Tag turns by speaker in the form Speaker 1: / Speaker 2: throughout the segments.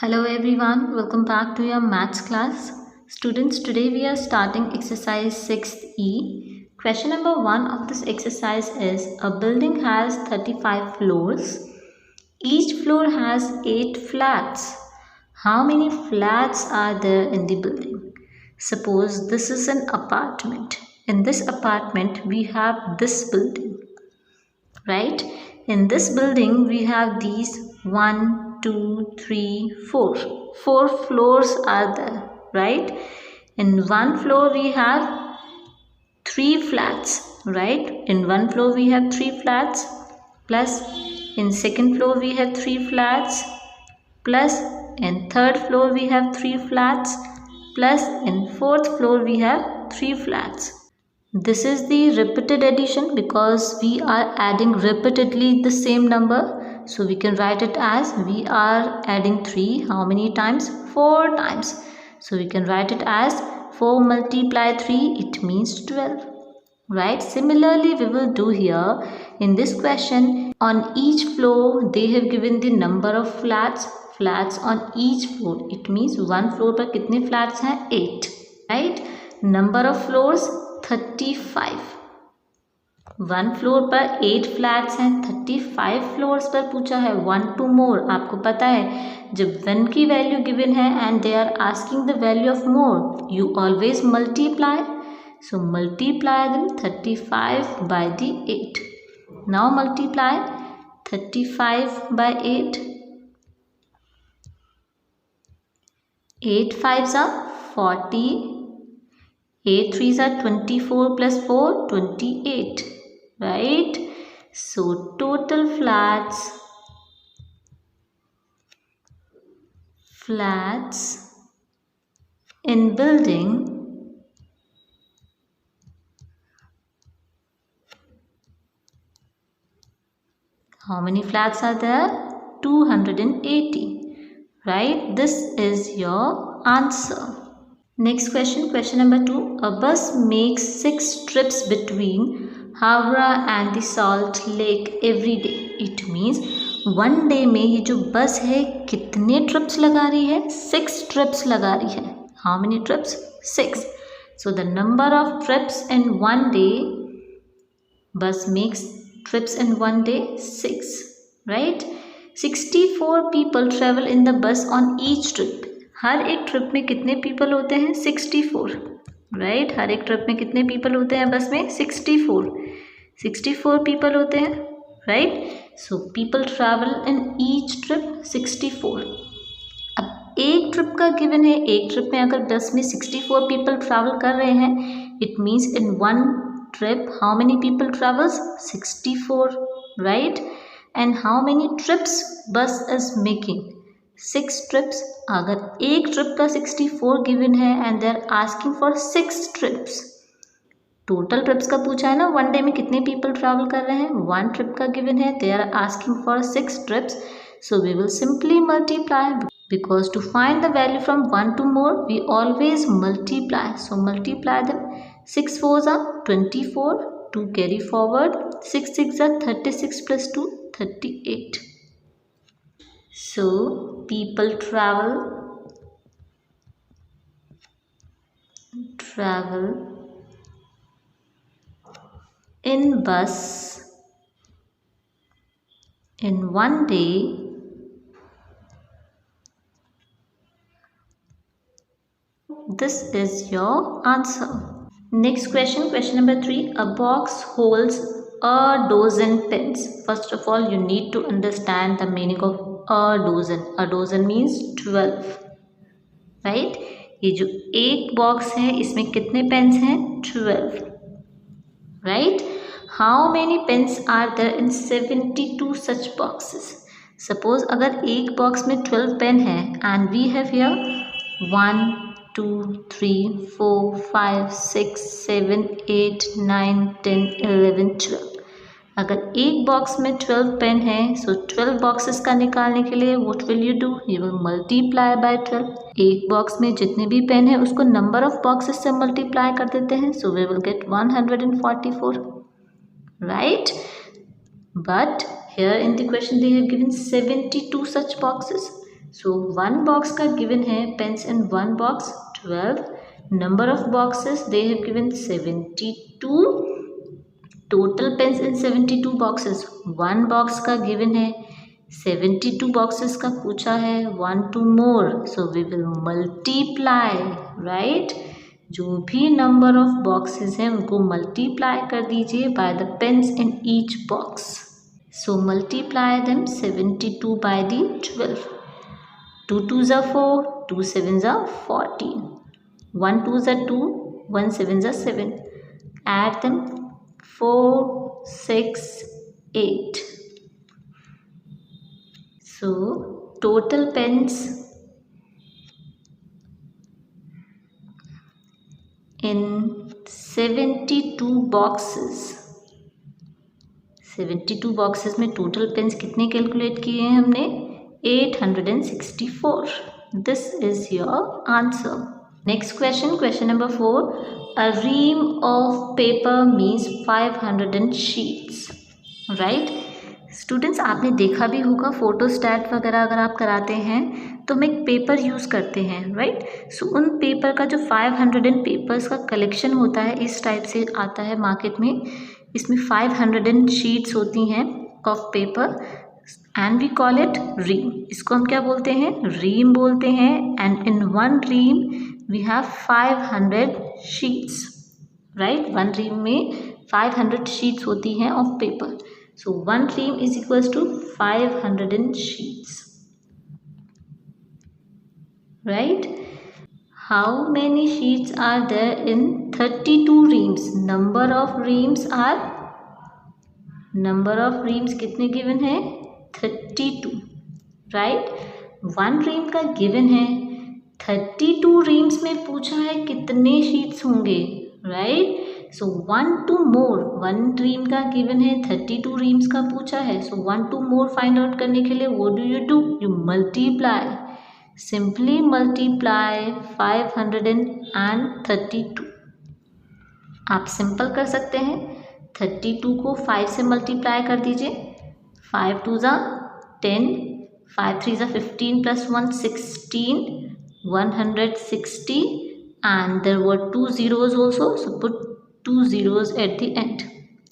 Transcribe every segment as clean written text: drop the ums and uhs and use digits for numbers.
Speaker 1: Hello everyone, welcome back to your maths class. Students, today we are starting exercise 6E. Question number 1 of this exercise is a building has 35 floors. Each floor has 8 flats. How many flats are there in the building? Suppose this is an apartment. In this apartment we have this building, right? In this building we have these 1, 2, 3, 4. 4 floors are there, right? In one floor we have 3 flats, right? In one floor we have 3 flats, plus in second floor we have 3 flats, plus in third floor we have 3 flats, plus in fourth floor we have 3 flats. This is the repeated addition because we are adding repeatedly the same number. So we can write it as we are adding 3. How many times? 4 times. So we can write it as 4 multiply 3. It means 12. Right? Similarly, we will do here in this question. On each floor, they have given the number of flats. Flats on each floor. It means one floor पर कितने flats हैं? 8. Right? Number of floors 35. One floor पर 8 flats हैं, 35 floors पर पूछा है 1 2 मोर. आपको पता है जब 1 की वैल्यू गिवन है and they are asking the value of more, you always multiply. So multiply them 35 by the 8. Now multiply 35 by 8. 8 5s are 40. 8 3s are 24 plus 4 28, right? So total flats in building how many flats are there? 280, right? This is your answer. Next question, question number 2. A bus makes 6 trips between Howrah and the Salt Lake every day. It means one day में ये जो बस है कितने trips लगा रही है? 6 trips लगा रही है. How many trips? 6. So the number of trips in one day, bus makes trips in one day 6, right? 64 people travel in the bus on each trip. हर एक ट्रिप में कितने पीपल होते हैं? 64, राइट? हर एक ट्रिप में कितने पीपल होते हैं बस में? 64 पीपल होते हैं, right? So people travel in each trip 64. अब एक ट्रिप का गिवन है, एक ट्रिप में अगर बस में 64 पीपल ट्रैवल कर रहे हैं, it means in one trip how many people travels? 64, right? And how many trips bus is making? 6 trips. अगर एक ट्रिप का 64 गिवन है and they are asking for 6 trips. Total trips का पूछा है ना, वन डे में कितने पीपल ट्रैवल कर रहे हैं? वन ट्रिप का गिवन है, they are asking for 6 trips. So we will simply multiply because to find the value from 1 to more we always multiply. So multiply them. 6 4s are 24, 2 carry forward, 6 6 are 36 plus 2 38. So people travel in bus in one day this is your answer. Next question, question number 3. A box holds a dozen pens. First of all you need to understand the meaning of a dozen. A dozen means 12, right? ये जो एक box है इसमें कितने pens हैं? 12, right? How many pens are there in 72 such boxes? Suppose अगर एक box में 12 पेन है and we have here 1 2 3 4 5 6 7 8 9 10 11 12. अगर एक बॉक्स में 12 पेन है, सो 12 बॉक्सेस का निकालने के लिए what will you do? You will multiply by 12. एक बॉक्स में जितने भी पेन है उसको नंबर ऑफ बॉक्सेस से मल्टीप्लाई कर देते हैं. So we will get 144, right? But here in the question they have given 72 such boxes. सो 1 बॉक्स का गिवन है pens in 1 box 12, number of boxes they have given 72, total pens in 72 boxes, 1 box का given है 72 boxes का पूछा है, 1 2 more, so we will multiply, right. जो भी नंबर ऑफ बॉक्सेस हैं उनको मल्टीप्लाई कर दीजिए by the pens in each box, so multiply them 72 by the 12, 2 2s are 4, 2 7s are 14, 1 2s are 2, 1 7s are 7, add them 4 6 8, so total pens in 72 boxes, 72 boxes में total pens कितने calculate किए हैं हमने, 864. This is your answer. Next question, question number 4. A ream of paper means 500 sheets, right. Students आपने देखा भी होगा photostat वगैरह अगर आप कराते हैं तो हम एक पेपर यूज़ करते हैं, राइट. सो उन पेपर का जो 500 पेपर्स का कलेक्शन होता है इस टाइप से आता है मार्केट में. इसमें 500 शीट्स होती हैं of paper and we call it ream. इसको हम क्या बोलते हैं, रीम बोलते हैं. And in one ream we have 500 sheets, right. One ream में 500 शीट्स होती हैं of paper. So 1 ream is equals to 500 sheets, right. How many sheets are there in 32 reams? Number of reams कितने given है, 32, right. 1 ream का given है, 32 reams में पूछा है कितने sheets होंगे, right. सो 1 2 मोर, 1 रीम का गिवन है, 32 रीम्स का पूछा है. सो 1 2 मोर फाइंड आउट करने के लिए what do you do, you multiply, simply multiply 532. आप सिंपल कर सकते हैं, 32 को 5 से मल्टीप्लाई कर दीजिए, 5 2s are 10, 5 3s are 15 plus 1 16, 160 and there were 2 zeros also, so put 2 zeros at the end.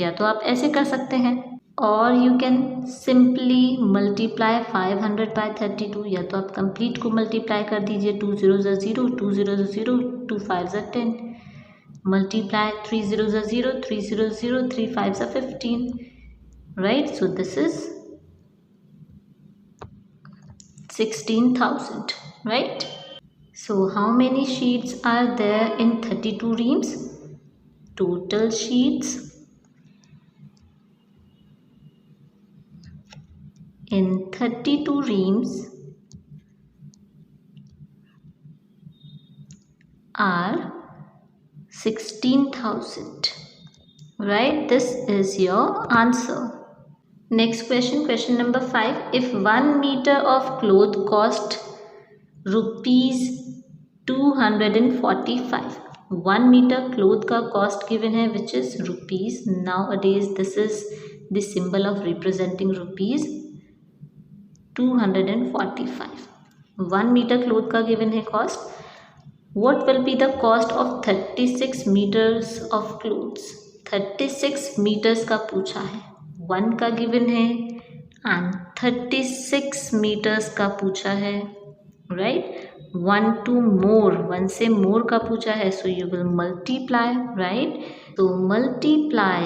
Speaker 1: या तो आप ऐसे कर सकते हैं और you can simply multiply 500 by 32, या तो आप कंप्लीट को मल्टीप्लाई कर दीजिए, 2 zeros are 0, 2 zeros are 0, 2 5s are 10, multiply 3 zeros are 0, 3 zeros 0, 3 5s are 15, right. So this is 16,000, right. So how many sheets are there in 32 reams? Total sheets in 32 reams are 16,000, right. This is your answer. Next question, question number 5. If 1 meter of cloth cost rupees 245, 1 meter cloth का cost given है which is rupees. Nowadays this is the symbol of representing rupees. 245, 1 meter cloth का given है cost. What will be the cost of 36 meters of clothes? 36 meters का पूछा है, 1 का given है and 36 meters का पूछा है, right. 1 2 more, 1 से more का पूछा है, so you will multiply, right. So multiply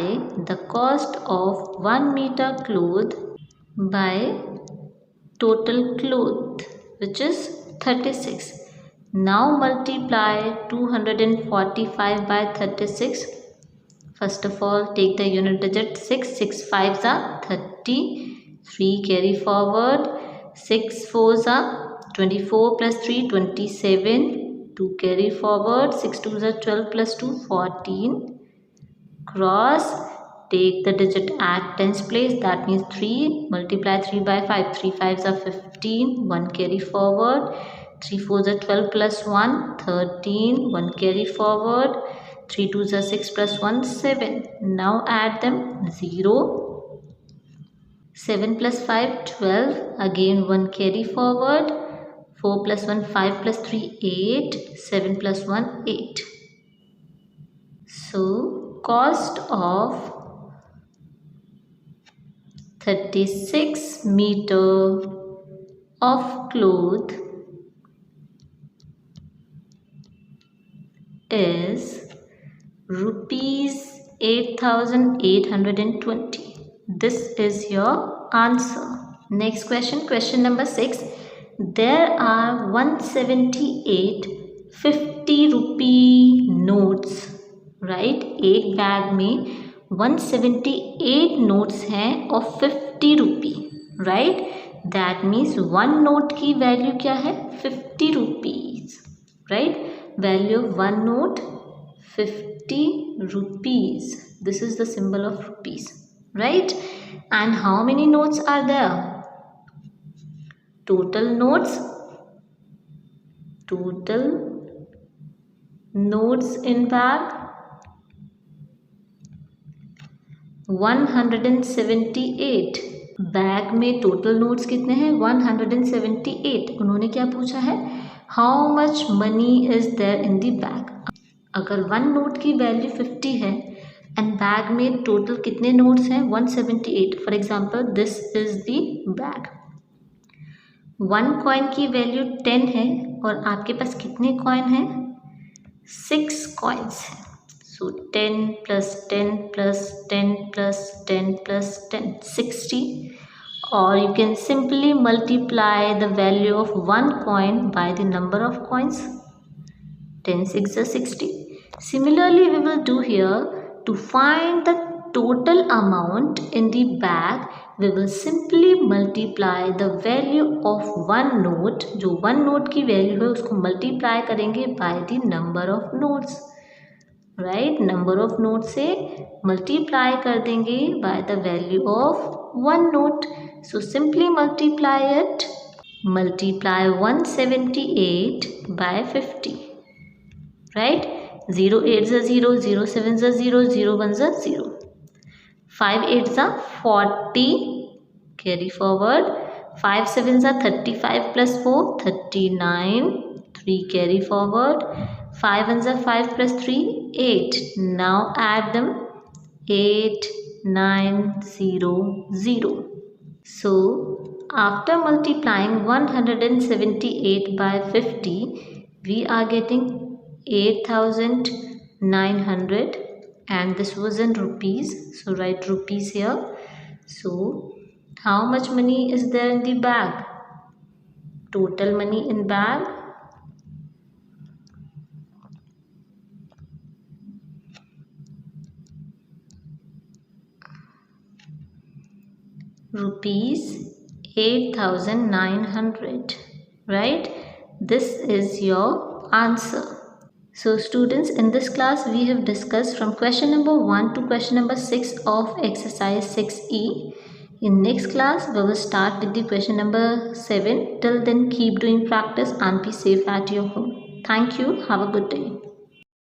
Speaker 1: the cost of 1 meter cloth by total cloth which is 36. Now multiply 245 by 36. First of all take the unit digit 6, 6 5s are 30, 3 carry forward, 6 4s are 24 plus 3 27, 2 carry forward, 6 2s are 12 plus 2 14, cross, take the digit at tens place, that means 3, multiply 3 by 5, 3 5s are 15, 1 carry forward, 3 4s are 12 plus 1 13, 1 carry forward, 3 2s are 6 plus 1 7. Now add them, 0, 7 plus 5 12, again 1 carry forward, 4 plus 1 5 plus 3 8, 7 plus 1 8. So cost of 36 meter of cloth is rupees 8,820. This is your answer. Next question, question number 6. There are 178 50 rupee notes, right? एक bag में 178 notes हैं of 50 rupee, right? That means one note की value क्या है? 50 rupees, right? Value of one note 50 rupees. This is the symbol of rupees, right? And how many notes are there? Total notes in bag 178. Bag में total notes कितने हैं? 178. उन्होंने क्या पूछा है? How much money is there in the bag. अगर one note की value 50 है एंड बैग में टोटल कितने नोट्स हैं? 178. For example this is the bag. One coin की वैल्यू 10 है और आपके पास कितने कॉइन हैं? 6 कॉइन्स हैं. सो 10 plus 10 plus 10 plus 10 plus 10 60. Or you can simply multiply the value of one coin by the number of coins. 10 6 is 60. Similarly, we will do here to find the total amount in the bag. We will simply multiply the value of one note. जो one note की value है उसको multiply करेंगे by the number of notes. Right? Number of notes से multiply कर देंगे by the value of one note. So simply multiply it. Multiply 178 by 50. Right? 0 8s are 0, 0 7s are 0, 0 1s are 0. 5 8s are 40. Carry forward. 5 7s are 35 plus 4, 39. 3 carry forward. 5 1s are 5 plus 3, 8. Now add them. 8 9 0 0. So after multiplying 178 by 50, we are getting 8,900 and this was in rupees. So write rupees here. So how much money is there in the bag? Total money in bag rupees 8,900, right? This is your answer. So students, in this class we have discussed from question number 1 to question number 6 of exercise 6E. In next class we will start with the question number 7. Till then keep doing practice and be safe at your home. Thank you. Have a good day.